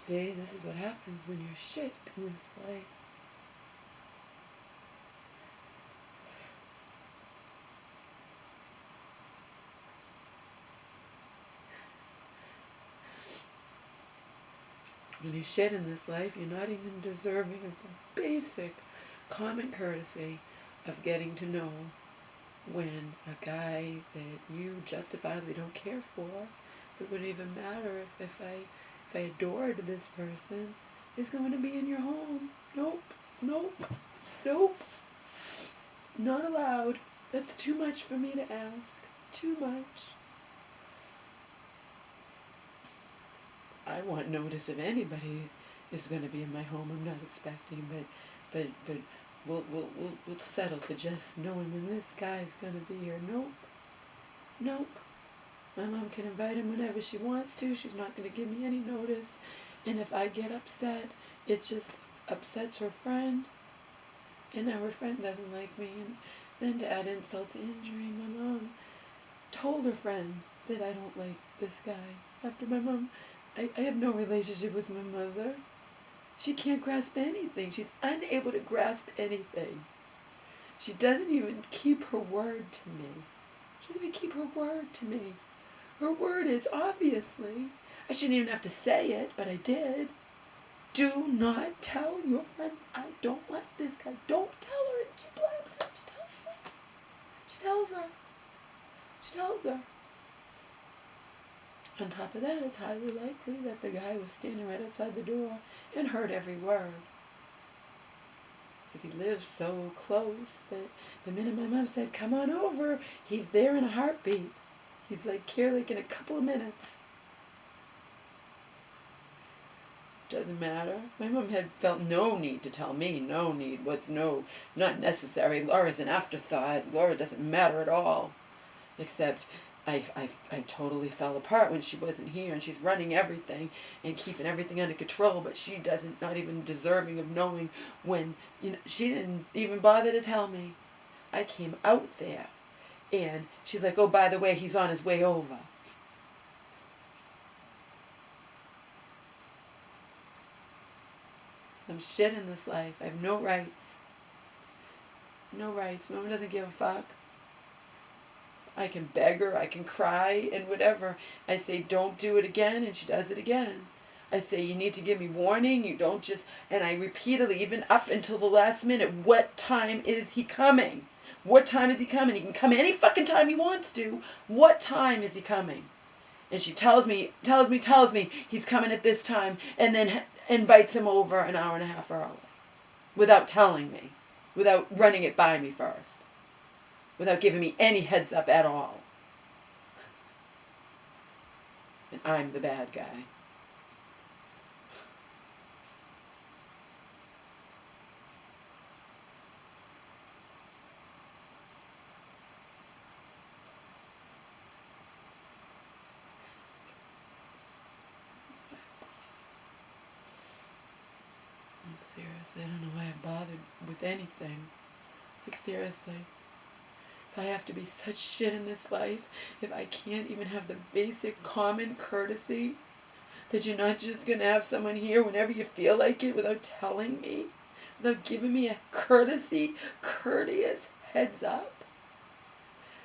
See, this is what happens when you're shit in this life. When you shit in this life, you're not even deserving of the basic common courtesy of getting to know when a guy that you justifiably don't care for, it wouldn't even matter if I adored this person, is going to be in your home. Nope, nope, nope. Not allowed. That's too much for me to ask. Too much. I want notice if anybody is going to be in my home. I'm not expecting, but we'll settle for just knowing when this guy's going to be here. Nope, nope. My mom can invite him whenever she wants to. She's not going to give me any notice. And if I get upset, it just upsets her friend. And now her friend doesn't like me. And then to add insult to injury, my mom told her friend that I don't like this guy. After my mom, I have no relationship with my mother. She can't grasp anything. She's unable to grasp anything. She doesn't even keep her word to me. She doesn't even keep her word to me. Her word is, obviously, I shouldn't even have to say it, but I did. Do not tell your friend I don't like this guy. Don't tell her. She blacks her. She tells her. She tells her. On top of that, it's highly likely that the guy was standing right outside the door and heard every word. Because he lives so close that the minute my mom said, come on over, he's there in a heartbeat. He's like here like in a couple of minutes. Doesn't matter. My mom had felt no need to tell me. No need. What's no, not necessary. Laura's an afterthought. Laura doesn't matter at all. Except I totally fell apart when she wasn't here, and she's running everything and keeping everything under control, but she doesn't, not even deserving of knowing when, she didn't even bother to tell me. I came out there, and she's like, oh, by the way, he's on his way over. I'm shit in this life. I have no rights. No rights. Mama doesn't give a fuck. I can beg her, I can cry, and whatever. I say, don't do it again, and she does it again. I say, you need to give me warning, you don't just, and I repeatedly, even up until the last minute, what time is he coming? What time is he coming? He can come any fucking time he wants to. What time is he coming? And she tells me, he's coming at this time, and then invites him over an hour and a half early. Without telling me. Without running it by me first. Without giving me any heads up at all. And I'm the bad guy. Seriously, I don't know why I bothered with anything. Like, seriously. If I have to be such shit in this life, if I can't even have the basic common courtesy, that you're not just going to have someone here whenever you feel like it without telling me, without giving me a courteous heads up.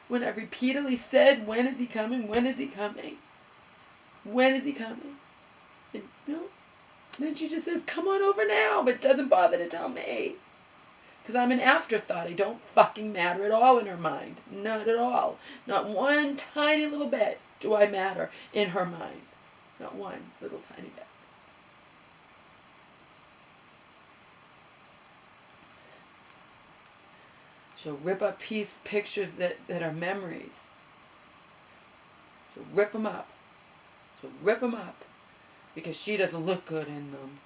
When I've repeatedly said, when is he coming, when is he coming, when is he coming? And no, then she just says, come on over now, but doesn't bother to tell me. Because I'm an afterthought. I don't fucking matter at all in her mind. Not at all. Not one tiny little bit do I matter in her mind. Not one little tiny bit. She'll rip up pictures that are memories. She'll rip them up. She'll rip them up. Because she doesn't look good in them.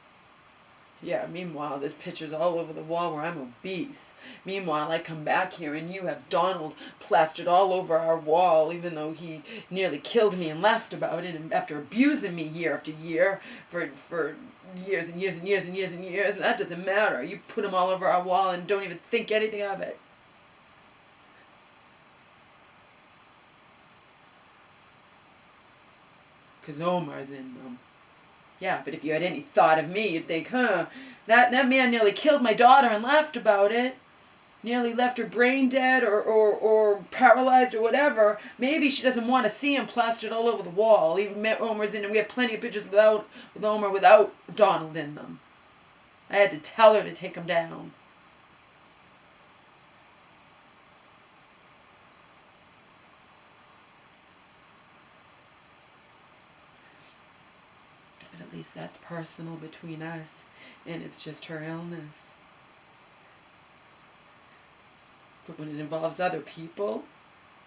Yeah, meanwhile, there's pictures all over the wall where I'm obese. Meanwhile, I come back here and you have Donald plastered all over our wall, even though he nearly killed me and laughed about it, and after abusing me year after year for years and years and years and years and years. And that doesn't matter. You put him all over our wall and don't even think anything of it. Because Omar's in them. Yeah, but if you had any thought of me, you'd think, that man nearly killed my daughter and laughed about it. Nearly left her brain dead or paralyzed or whatever. Maybe she doesn't want to see him plastered all over the wall. Even Omer's in, and we have plenty of pictures with Omer without Donald in them. I had to tell her to take him down. But at least that's personal between us, and it's just her illness. But when it involves other people,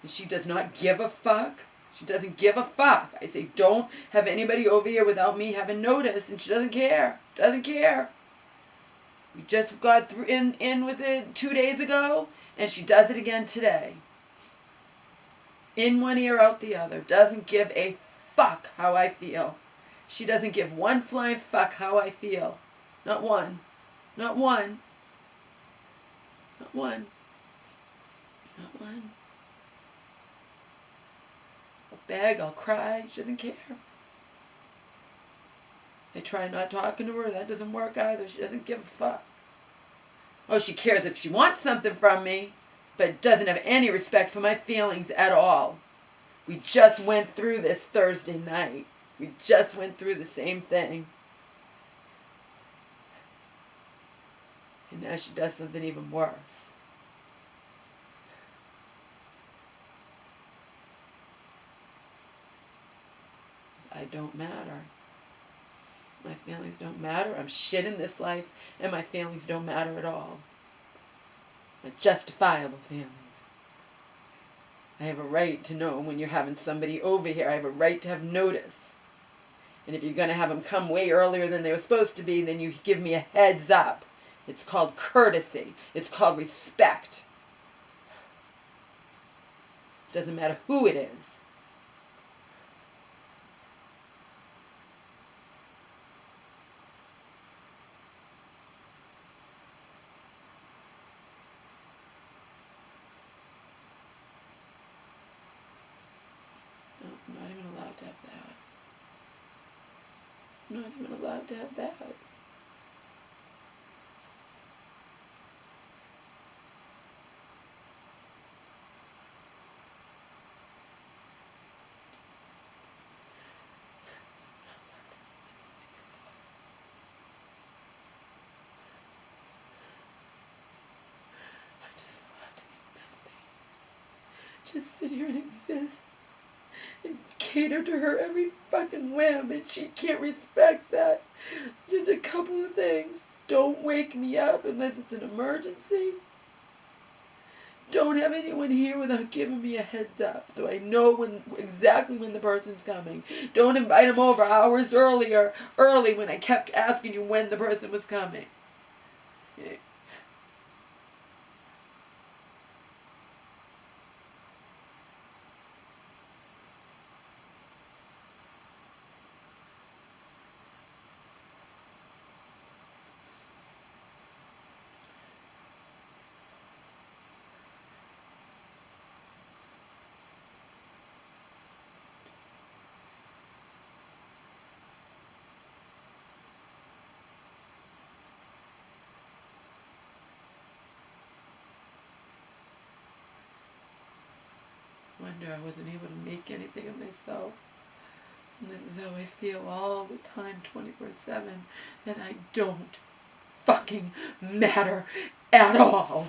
and she does not give a fuck, she doesn't give a fuck. I say, don't have anybody over here without me having notice, and she doesn't care. Doesn't care. We just got in with it 2 days ago, and she does it again today. In one ear, out the other. Doesn't give a fuck how I feel. She doesn't give one flying fuck how I feel. Not one. Not one. Not one. Not one. I'll beg, I'll cry. She doesn't care. I try not talking to her. That doesn't work either. She doesn't give a fuck. Oh, she cares if she wants something from me, but doesn't have any respect for my feelings at all. We just went through this Thursday night. We just went through the same thing. And now she does something even worse. I don't matter. My feelings don't matter. I'm shit in this life, and my feelings don't matter at all. My justifiable feelings. I have a right to know when you're having somebody over here. I have a right to have notice. And if you're going to have them come way earlier than they were supposed to be, then you give me a heads up. It's called courtesy. It's called respect. Doesn't matter who it is. I'm not even allowed to have that. I'm not even allowed to have that. I'm just allowed to be nothing. Just sit here and exist. And cater to her every fucking whim, and she can't respect that. Just a couple of things. Don't wake me up unless it's an emergency. Don't have anyone here without giving me a heads up, so I know exactly when the person's coming. Don't invite them over hours early when I kept asking you when the person was coming. Wonder I wasn't able to make anything of myself. And this is how I feel all the time, 24/7, that I don't fucking matter at all.